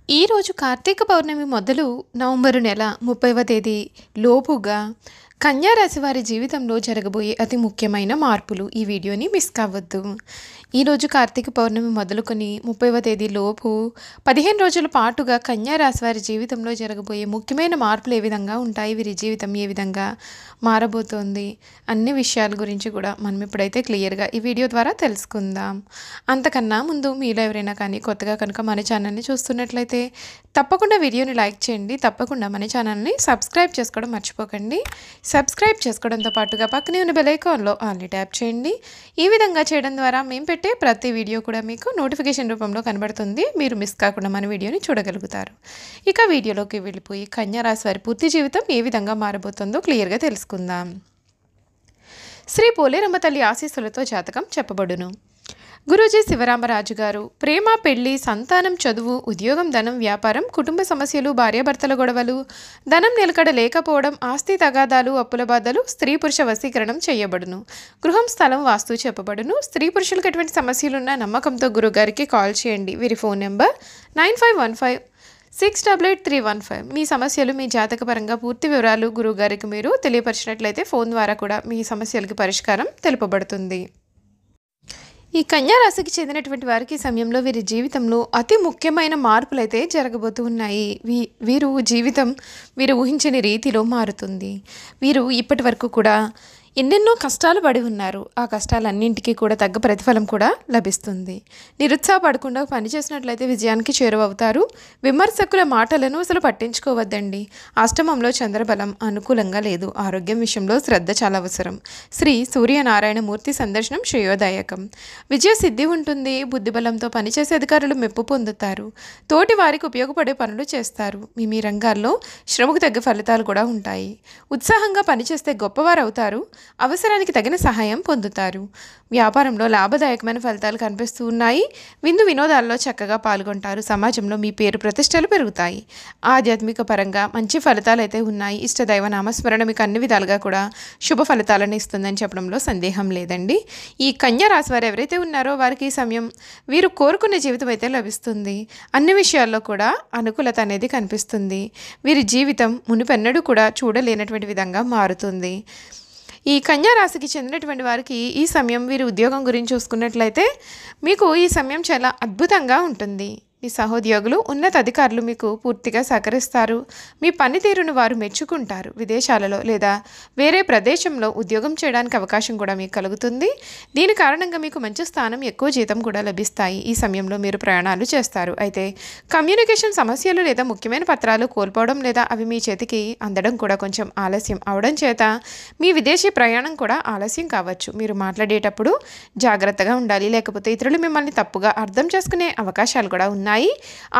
ఈరోజు కార్తీక పౌర్ణమి మొదలు నవంబరు నెల 30వ తేదీ లోపుగా కన్యా రాశి వారి జీవితంలో జరగబోయే అతి ముఖ్యమైన మార్పులు. ఈ వీడియోని మిస్ కావద్దు. ఈరోజు కార్తీక పౌర్ణమి మొదలుకొని 30వ తేదీ లోపు 15 రోజుల పాటుగా కన్యా రాశి వారి జీవితంలో జరగబోయే ముఖ్యమైన మార్పులు ఏ విధంగా ఉంటాయి, వీరి జీవితం ఏ విధంగా మారబోతోంది, అన్ని విషయాల గురించి కూడా మనం ఇప్పుడైతే క్లియర్గా ఈ వీడియో ద్వారా తెలుసుకుందాం. అంతకన్నా ముందు మీలో ఎవరైనా కానీ కొత్తగా కనుక మన ఛానల్ని చూస్తున్నట్లయితే తప్పకుండా వీడియోని లైక్ చేయండి. తప్పకుండా మన ఛానల్ని సబ్స్క్రైబ్ చేసుకోవడం మర్చిపోకండి. సబ్స్క్రైబ్ చేసుకోవడంతో పాటుగా పక్కనే ఉన్న బెల్ ఐకాన్లో ఆల్ని ట్యాప్ చేయండి. ఈ విధంగా చేయడం ద్వారా మేము పెట్టే ప్రతి వీడియో కూడా మీకు నోటిఫికేషన్ రూపంలో కనబడుతుంది. మీరు మిస్ కాకుండా మన వీడియోని చూడగలుగుతారు. ఇక వీడియోలోకి వెళ్ళిపోయి కన్యా రాశి వారి పూర్తి జీవితం ఏ విధంగా మారబోతుందో క్లియర్గా తెలుసుకుందాం. శ్రీ పోలేరమ్మ తల్లి ఆశీస్సులతో జాతకం చెప్పబడును. గురూజీ శివరామరాజు గారు ప్రేమ, పెళ్లి, సంతానం, చదువు, ఉద్యోగం, ధనం, వ్యాపారం, కుటుంబ సమస్యలు, భార్యాభర్తల గొడవలు, ధనం నిలకడ లేకపోవడం, ఆస్తి తగాదాలు, అప్పుల బాధలు, స్త్రీ పురుష వశీకరణం చేయబడును. గృహం, స్థలం, వాస్తు చెప్పబడును. స్త్రీ పురుషులకు ఎటువంటి సమస్యలున్నా నమ్మకంతో గురుగారికి కాల్ చేయండి. వీరి ఫోన్ నెంబర్ 9515688315. మీ సమస్యలు, మీ జాతకపరంగా పూర్తి వివరాలు గురువుగారికి మీరు తెలియపరిచినట్లయితే ఫోన్ ద్వారా కూడా మీ సమస్యలకి పరిష్కారం తెలుపబడుతుంది. ఈ కన్యా రాశికి చెందినటువంటి వారికి ఈ సమయంలో వీరి జీవితంలో అతి ముఖ్యమైన మార్పులు అయితే జరగబోతూ ఉన్నాయి. వీరు ఊహించని రీతిలో మారుతుంది. వీరు ఇప్పటి వరకు కూడా ఎన్నెన్నో కష్టాలు పడి ఉన్నారు. ఆ కష్టాలన్నింటికీ కూడా తగ్గ ప్రతిఫలం కూడా లభిస్తుంది. నిరుత్సాహపడకుండా పనిచేసినట్లయితే విజయానికి చేరువవుతారు. విమర్శకుల మాటలను అసలు పట్టించుకోవద్దండి. అష్టమంలో చంద్రబలం అనుకూలంగా లేదు. ఆరోగ్యం విషయంలో శ్రద్ధ చాలా అవసరం. శ్రీ సూర్యనారాయణమూర్తి సందర్శనం శ్రేయోదాయకం. విజయ సిద్ధి ఉంటుంది. బుద్ధిబలంతో పనిచేసే అధికారులు మెప్పు పొందుతారు. తోటి వారికి ఉపయోగపడే పనులు చేస్తారు. మీ రంగాల్లో శ్రమకు తగ్గ ఫలితాలు కూడా ఉంటాయి. ఉత్సాహంగా పనిచేస్తే గొప్పవారు అవుతారు. అవసరానికి తగిన సహాయం పొందుతారు. వ్యాపారంలో లాభదాయకమైన ఫలితాలు కనిపిస్తూ ఉన్నాయి. వినోదాల్లో చక్కగా పాల్గొంటారు. సమాజంలో మీ పేరు ప్రతిష్టలు పెరుగుతాయి. ఆధ్యాత్మిక పరంగా మంచి ఫలితాలు అయితే ఉన్నాయి. ఇష్టదైవ నామస్మరణ మీకు అన్ని విధాలుగా కూడా శుభ ఫలితాలను ఇస్తుందని చెప్పడంలో సందేహం లేదండి. ఈ కన్యా రాశి వారు ఎవరైతే ఉన్నారో వారికి ఈ సమయం వీరు కోరుకునే జీవితం అయితే లభిస్తుంది. అన్ని విషయాల్లో కూడా అనుకూలత అనేది కనిపిస్తుంది. వీరి జీవితం మునుపెన్నడూ కూడా చూడలేనటువంటి విధంగా మారుతుంది. ఈ కన్యా రాశికి చెందినటువంటి వారికి ఈ సమయం వీరి ఉద్యోగం గురించి చూసుకున్నట్లయితే మీకు ఈ సమయం చాలా అద్భుతంగా ఉంటుంది. మీ సహోద్యోగులు, ఉన్నత అధికారులు మీకు పూర్తిగా సహకరిస్తారు. మీ పనితీరును వారు మెచ్చుకుంటారు. విదేశాలలో లేదా వేరే ప్రదేశంలో ఉద్యోగం చేయడానికి అవకాశం కూడా మీకు కలుగుతుంది. దీని కారణంగా మీకు మంచి స్థానం, ఎక్కువ జీతం కూడా లభిస్తాయి. ఈ సమయంలో మీరు ప్రయాణాలు చేస్తారు. అయితే కమ్యూనికేషన్ సమస్యలు లేదా ముఖ్యమైన పత్రాలు కోల్పోవడం లేదా అవి మీ చేతికి అందడం కూడా కొంచెం ఆలస్యం అవడం చేత మీ విదేశీ ప్రయాణం కూడా ఆలస్యం కావచ్చు. మీరు మాట్లాడేటప్పుడు జాగ్రత్తగా ఉండాలి, లేకపోతే ఇతరులు మిమ్మల్ని తప్పుగా అర్థం చేసుకునే అవకాశాలు కూడా ఉన్నాయి.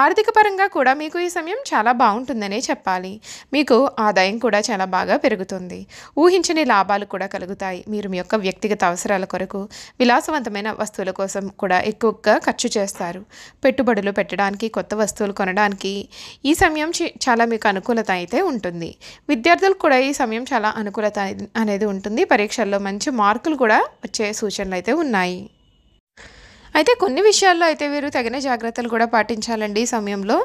ఆర్థిక పరంగా కూడా మీకు ఈ సమయం చాలా బాగుంటుందనే చెప్పాలి. మీకు ఆదాయం కూడా చాలా బాగా పెరుగుతుంది. ఊహించని లాభాలు కూడా కలుగుతాయి. మీరు మీ యొక్క వ్యక్తిగత అవసరాల కొరకు విలాసవంతమైన వస్తువుల కోసం కూడా ఎక్కువగా ఖర్చు చేస్తారు. పెట్టుబడులు పెట్టడానికి, కొత్త వస్తువులు కొనడానికి ఈ సమయం చాలా మీకు అనుకూలత అయితే ఉంటుంది. విద్యార్థులకు కూడా ఈ సమయం చాలా అనుకూలత అనేది ఉంటుంది. పరీక్షల్లో మంచి మార్కులు కూడా వచ్చే సూచనలు అయితే ఉన్నాయి. అయితే కొన్ని విషయాల్లో అయితే వీరు తగిన జాగ్రత్తలు కూడా పాటించాలండి. ఈ సమయంలో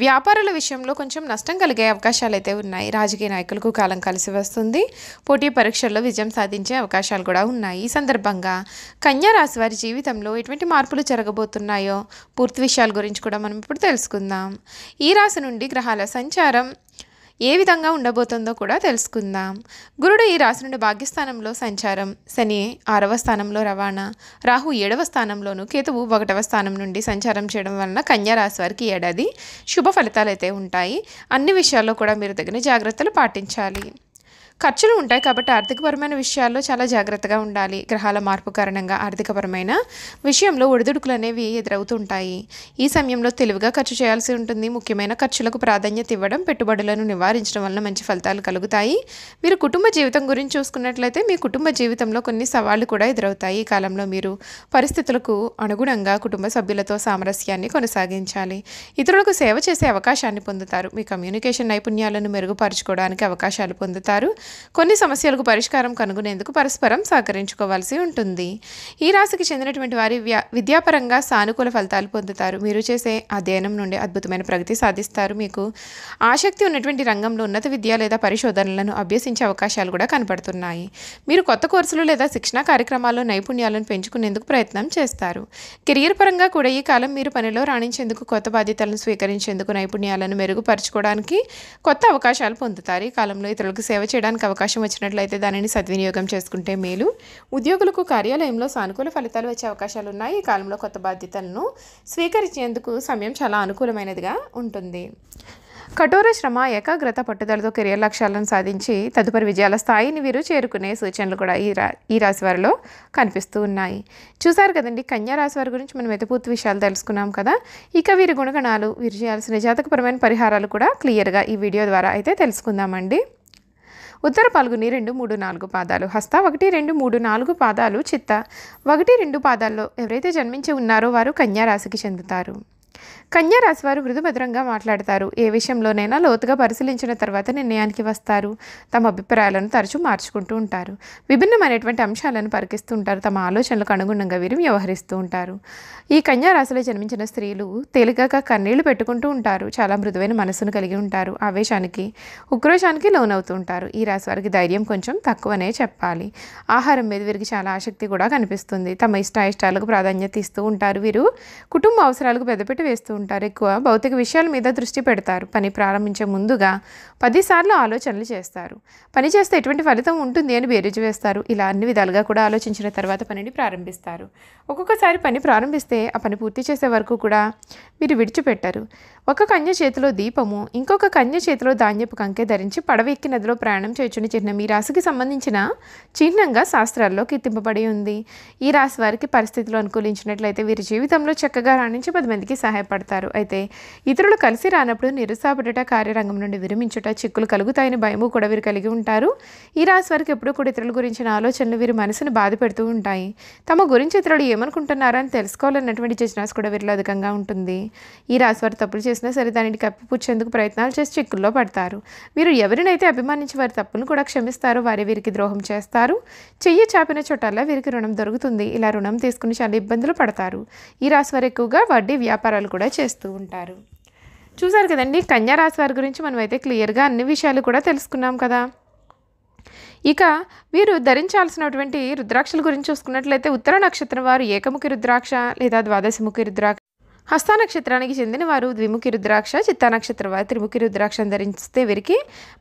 వ్యాపారాల విషయంలో కొంచెం నష్టం కలిగే అవకాశాలు అయితే ఉన్నాయి. రాజకీయ నాయకులకు కాలం కలిసి వస్తుంది. పోటీ పరీక్షల్లో విజయం సాధించే అవకాశాలు కూడా ఉన్నాయి. ఈ సందర్భంగా కన్యా రాశి వారి జీవితంలో ఎటువంటి మార్పులు జరగబోతున్నాయో పూర్తి విషయాల గురించి కూడా మనం ఇప్పుడు తెలుసుకుందాం. ఈ రాశి నుండి గ్రహాల సంచారం ఏ విధంగా ఉండబోతుందో కూడా తెలుసుకుందాం. గురుడు ఈ రాశి నుండి భాగ్యస్థానంలో సంచారం, శని 6వ స్థానంలో రవాణా, రాహు 7వ స్థానంలోను, కేతువు 1వ స్థానం నుండి సంచారం చేయడం వలన కన్యా రాశి వారికి ఏడాది శుభ ఫలితాలు అయితే ఉంటాయి. అన్ని విషయాల్లో కూడా మీరు తగిన జాగ్రత్తలు పాటించాలి. ఖర్చులు ఉంటాయి కాబట్టి ఆర్థికపరమైన విషయాల్లో చాలా జాగ్రత్తగా ఉండాలి. గ్రహాల మార్పు కారణంగా ఆర్థికపరమైన విషయంలో ఒడిదుడుకులు అనేవి ఎదురవుతుంటాయి. ఈ సమయంలో తెలివిగా ఖర్చు చేయాల్సి ఉంటుంది. ముఖ్యమైన ఖర్చులకు ప్రాధాన్యత ఇవ్వడం, పెట్టుబడులను నివారించడం వల్ల మంచి ఫలితాలు కలుగుతాయి. మీరు కుటుంబ జీవితం గురించి చూసుకున్నట్లయితే మీ కుటుంబ జీవితంలో కొన్ని సవాళ్లు కూడా ఎదురవుతాయి. ఈ కాలంలో మీరు పరిస్థితులకు అనుగుణంగా కుటుంబ సభ్యులతో సామరస్యాన్ని కొనసాగించాలి. ఇతరులకు సేవ చేసే అవకాశాన్ని పొందుతారు. మీ కమ్యూనికేషన్ నైపుణ్యాలను మెరుగుపరచుకోవడానికి అవకాశాలు పొందుతారు. కొన్ని సమస్యలకు పరిష్కారం కనుగొనేందుకు పరస్పరం సహకరించుకోవాల్సి ఉంటుంది. ఈ రాశికి చెందినటువంటి వారి విద్యాపరంగా సానుకూల ఫలితాలు పొందుతారు. మీరు చేసే అధ్యయనం నుండి అద్భుతమైన ప్రగతి సాధిస్తారు. మీకు ఆసక్తి ఉన్నటువంటి రంగంలో ఉన్నత విద్య లేదా పరిశోధనలను అభ్యసించే అవకాశాలు కూడా కనపడుతున్నాయి. మీరు కొత్త కోర్సులు లేదా శిక్షణా కార్యక్రమాల్లో నైపుణ్యాలను పెంచుకునేందుకు ప్రయత్నం చేస్తారు. కెరియర్ పరంగా కూడా ఈ కాలం మీరు పనిలో రాణించేందుకు, కొత్త బాధ్యతలను స్వీకరించేందుకు, నైపుణ్యాలను మెరుగుపరచుకోవడానికి కొత్త అవకాశాలు పొందుతారు. ఈ కాలంలో ఇతరులకు సేవ చేయడానికి అవకాశం వచ్చినట్లయితే దానిని సద్వినియోగం చేసుకుంటే మేలు. ఉద్యోగులకు కార్యాలయంలో సానుకూల ఫలితాలు వచ్చే అవకాశాలు ఉన్నాయి. ఈ కాలంలో కొత్త బాధ్యతలను స్వీకరించేందుకు సమయం చాలా అనుకూలమైనదిగా ఉంటుంది. కఠోర శ్రమ, ఏకాగ్రత, పట్టుదలతో కెరియర్ లక్ష్యాలను సాధించి తదుపరి విజయాల స్థాయిని వీరు చేరుకునే సూచనలు కూడా ఈ రాశి వారిలో కనిపిస్తూ ఉన్నాయి. చూసారు కదండి, కన్యా రాశి వారి గురించి మనం పూర్తి విషయాలు తెలుసుకున్నాం కదా. ఇక వీరి గుణగణాలు, వీరు చేయాల్సిన జాతకపరమైన పరిహారాలు కూడా క్లియర్గా ఈ వీడియో ద్వారా అయితే తెలుసుకుందామండి. ఉత్తర పాల్గొని 2, 3, 4 పాదాలు, హస్త 1, 2, 3, 4 పాదాలు, చిత్త 1, 2 పాదాల్లో ఎవరైతే జన్మించి ఉన్నారో వారు కన్యా రాశికి చెందుతారు. కన్యా రాశి వారు మృదుమధురంగా మాట్లాడతారు. ఏ విషయంలోనైనా లోతుగా పరిశీలించిన తర్వాత నిర్ణయానికి వస్తారు. తమ అభిప్రాయాలను తరచూ మార్చుకుంటూ ఉంటారు. విభిన్నమైనటువంటి అంశాలను పరికిస్తూ ఉంటారు. తమ ఆలోచనలకు అనుగుణంగా వీరు వ్యవహరిస్తూ ఉంటారు. ఈ కన్యా రాశిలో జన్మించిన స్త్రీలు తేలికగా కన్నీళ్లు పెట్టుకుంటూ ఉంటారు. చాలా మృదువైన మనసును కలిగి ఉంటారు. ఆవేశానికి, ఉక్రోషానికి లోనవుతూ ఉంటారు. ఈ రాశి వారికి ధైర్యం కొంచెం తక్కువనే చెప్పాలి. ఆహారం మీద వీరికి చాలా ఆసక్తి కూడా కనిపిస్తుంది. తమ ఇష్టాయిష్టాలకు ప్రాధాన్యత ఇస్తూ ఉంటారు. వీరు కుటుంబ అవసరాలకు పెద్దపీట వేస్తూ ఉంటారు. ఎక్కువ భౌతిక విషయాల మీద దృష్టి పెడతారు. పని ప్రారంభించే ముందుగా 10 సార్లు ఆలోచనలు చేస్తారు. పని చేస్తే ఎటువంటి ఫలితం ఉంటుంది అని బేరీజు వేస్తారు. ఇలా అన్ని విధాలుగా కూడా ఆలోచించిన తర్వాత పనిని ప్రారంభిస్తారు. ఒక్కొక్కసారి పని ప్రారంభిస్తే ఆ పని పూర్తి చేసే వరకు కూడా మీరు విడిచిపెట్టరు. ఒక కన్య చేతిలో దీపము, ఇంకొక కన్య చేతిలో ధాన్యపు కంకె ధరించి పడవ ఎక్కి నదిలో ప్రయాణం చేయుచున్న చిహ్నం ఈ రాశికి సంబంధించిన చిహ్నంగా శాస్త్రాల్లో కీర్తింపబడి ఉంది. ఈ రాశి వారికి పరిస్థితులు అనుకూలించినట్లయితే వీరి జీవితంలో చక్కగా రాణించి 10 మందికి సహాయపడతారు. అయితే ఇతరులు కలిసి రానప్పుడు నిరుత్సాహపడుట, కార్యరంగం నుండి విరమించుట, చిక్కులు కలుగుతాయని భయము కూడా వీరు కలిగి ఉంటారు. ఈ రాశి వారికి ఎప్పుడూ కూడా ఇతరుల గురించిన ఆలోచనలు వీరి మనసును బాధ పెడుతూ ఉంటాయి. తమ గురించి ఇతరులు ఏమనుకుంటున్నారో అని తెలుసుకోవాలన్నటువంటి జిజ్ఞాస కూడా వీరిలో అధికంగా ఉంటుంది. ఈ రాశి వారు తప్పులు చేసినా సరే దానిని కప్పిపుచ్చేందుకు ప్రయత్నాలు చేసి చిక్కుల్లో పడతారు. వీరు ఎవరినైతే అభిమానించి వారి తప్పును కూడా క్షమిస్తారో వారే వీరికి ద్రోహం చేస్తారు. చెయ్యి చాపిన చోటల్లా వీరికి రుణం దొరుకుతుంది. ఇలా రుణం తీసుకుని చాలా ఇబ్బందులు పడతారు. ఈ రాశి వారు ఎక్కువగా వడ్డీ వ్యాపారాలు కూడా చేస్తూ ఉంటారు. చూసారు కదండి, కన్యా రాశి వారి గురించి మనం అయితే క్లియర్గా అన్ని విషయాలు కూడా తెలుసుకున్నాం కదా. ఇక వీరు ధరించాల్సినటువంటి రుద్రాక్షల గురించి చూసుకున్నట్లయితే ఉత్తర నక్షత్రం వారు ఏకముఖి రుద్రాక్ష లేదా ద్వాదశముఖి రుద్రాక్ష, హస్త నక్షత్రానికి చెందిన వారు ద్విముఖి రుద్రాక్ష, చిత్తా నక్షత్రం వారు త్రిముఖి రుద్రాక్షను ధరిస్తే వీరికి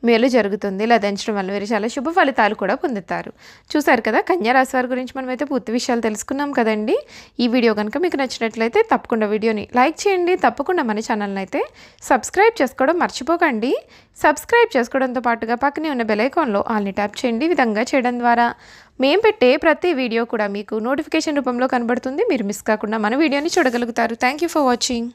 మేలు జరుగుతుంది. ఇలా ధరించడం వల్ల వీరు చాలా శుభ ఫలితాలు కూడా పొందుతారు. చూసారు కదా, కన్యా రాశి వారి గురించి మనమైతే పూర్తి విషయాలు తెలుసుకున్నాం కదండి. ఈ వీడియో కనుక మీకు నచ్చినట్లయితే తప్పకుండా వీడియోని లైక్ చేయండి. తప్పకుండా మన ఛానల్ని అయితే సబ్స్క్రైబ్ చేసుకోవడం మర్చిపోకండి. సబ్స్క్రైబ్ చేసుకోవడంతో పాటుగా పక్కనే ఉన్న బెల్ ఐకాన్లో ఆల్ని ట్యాప్ చేయండి. ఈ విధంగా చేయడం ద్వారా మేము పెట్టే ప్రతి వీడియో కూడా మీకు నోటిఫికేషన్ రూపంలో కనబడుతుంది. మీరు మిస్ కాకుండా మన వీడియోని చూడగలుగుతారు. Thank you for watching.